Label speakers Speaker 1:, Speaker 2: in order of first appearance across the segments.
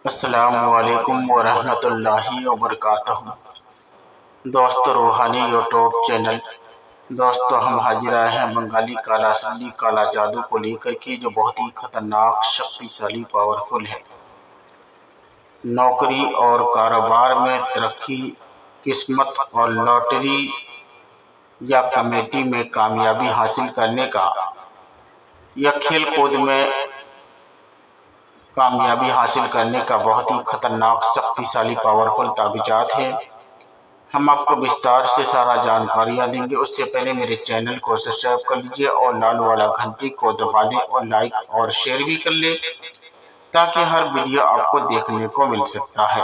Speaker 1: अस्सलामुअलैकुम वरहमतुल्लाहि वबरकातुहू। दोस्तों, रूहानी यूट्यूब चैनल। दोस्तों, हम हाजिर आए हैं बंगाली काला असली काला जादू को लेकर के, जो बहुत ही खतरनाक, शक्तिशाली, पावरफुल है। नौकरी और कारोबार में तरक्की, किस्मत और लॉटरी या कमेटी में कामयाबी हासिल करने का, या खेल कूद में कामयाबी हासिल करने का बहुत ही खतरनाक, शक्तिशाली, पावरफुल ताबीजात है। हम आपको विस्तार से सारा जानकारियाँ देंगे। उससे पहले मेरे चैनल को सब्सक्राइब कर लीजिए और लाल वाला घंटी को दबा दें और लाइक और शेयर भी कर ले, ताकि हर वीडियो आपको देखने को मिल सकता है।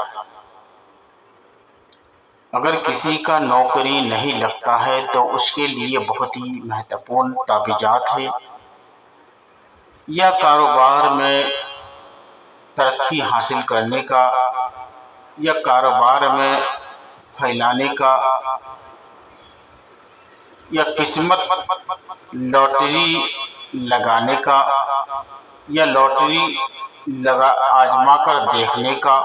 Speaker 1: अगर किसी का नौकरी नहीं लगता है तो उसके लिए बहुत ही महत्वपूर्ण ताबीजात है। या कारोबार में तरक्की हासिल करने का, या कारोबार में फैलाने का, या किस्मत लॉटरी लगाने का, या लॉटरी लगा आजमा कर देखने का,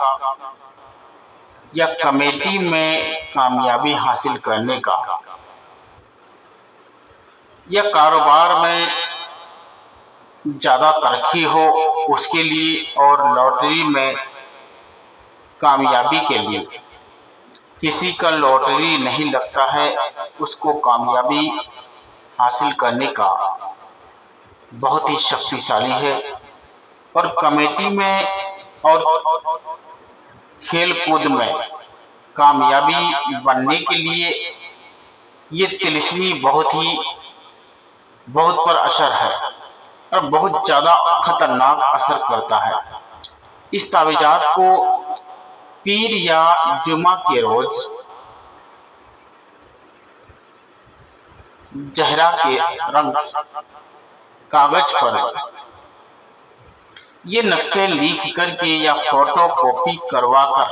Speaker 1: या कमेटी में कामयाबी हासिल करने का, या कारोबार में ज़्यादा तरक्की हो उसके लिए, और लॉटरी में कामयाबी के लिए। किसी का लॉटरी नहीं लगता है, उसको कामयाबी हासिल करने का बहुत ही शक्तिशाली है। और कमेटी में और खेल कूद में कामयाबी बनने के लिए ये तिलिस्मी बहुत पर असर है और बहुत ज़्यादा खतरनाक असर करता है। इस तावीज़ात को पीर या जुमा के रोज जहरा के रंग कागज पर ये नक्शे लिख करके या फोटो कॉपी करवा कर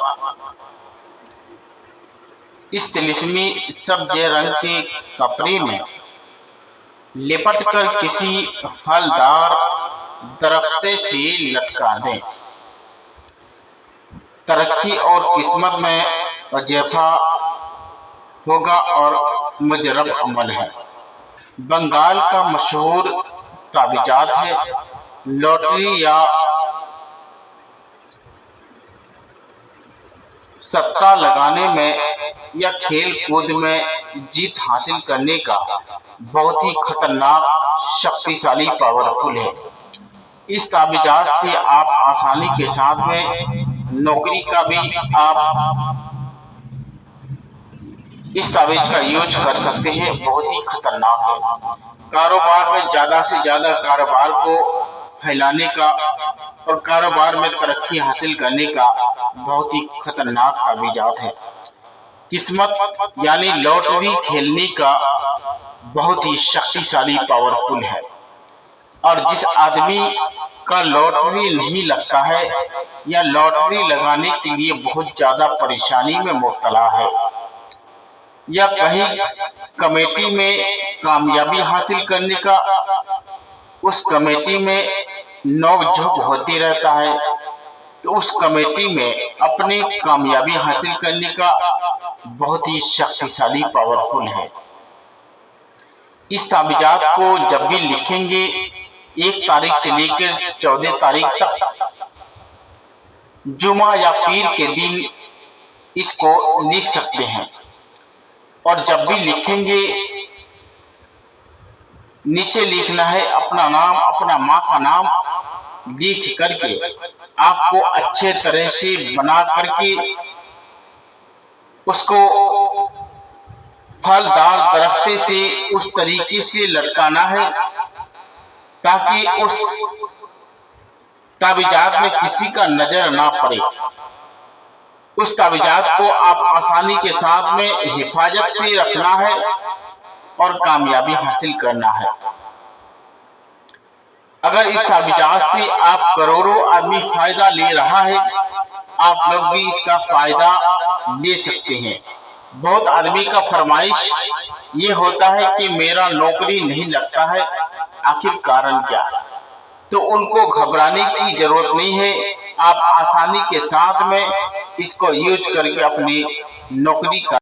Speaker 1: इस तिलिस्मी सब्ज रंग के कपड़े में लिपट कर किसी फलदार दरख्त से लटका दें। तरक्की और किस्मत में वजीफा होगा और मुजरब अमल है। बंगाल का मशहूर ताबीजात है। लॉटरी या सट्टा लगाने में या खेल कूद में जीत हासिल करने का बहुत ही खतरनाक, शक्तिशाली, पावरफुल है। इस ताबीजात से आप आसानी के साथ में नौकरी का भी आप इस ताबीज का यूज कर सकते हैं। बहुत ही खतरनाक है। कारोबार में ज़्यादा से ज़्यादा कारोबार को फैलाने का और कारोबार में तरक्की हासिल करने का बहुत ही खतरनाक ताबीजात है। किस्मत यानी लॉटरी खेलने का बहुत ही शक्तिशाली, पावरफुल है। और जिस आदमी का लॉटरी नहीं लगता है या लॉटरी लगाने के लिए बहुत ज़्यादा परेशानी में मुब्तला है, या कहीं कमेटी में कामयाबी हासिल करने का, उस कमेटी में नोक-झोंक होती रहता है, तो उस कमेटी में अपनी कामयाबी हासिल करने का बहुत ही शक्तिशाली, पावरफुल है। इस ताबीजात को जब भी लिखेंगे 1 तारीख से लेकर 14 तारीख तक, जुमा या पीर के दिन इसको लिख सकते हैं। और जब भी लिखेंगे नीचे लिखना है अपना नाम, अपना माँ का नाम लिख करके आपको अच्छे तरह से बना करके उसको फलदार दरख्त से उस तरीके से लटकाना है ताकि उस ताबीजात में किसी का नजर ना पड़े। उस ताबीजात को आप आसानी के साथ में हिफाजत से रखना है और कामयाबी हासिल करना है। अगर इस ताबीजात से आप करोड़ों आदमी फायदा ले रहा है, आप लोग भी इसका फायदा ले सकते हैं। बहुत आदमी का फरमाइश ये होता है कि मेरा नौकरी नहीं लगता है, आखिर कारण क्या? तो उनको घबराने की जरूरत नहीं है। आप आसानी के साथ में इसको यूज करके अपनी नौकरी का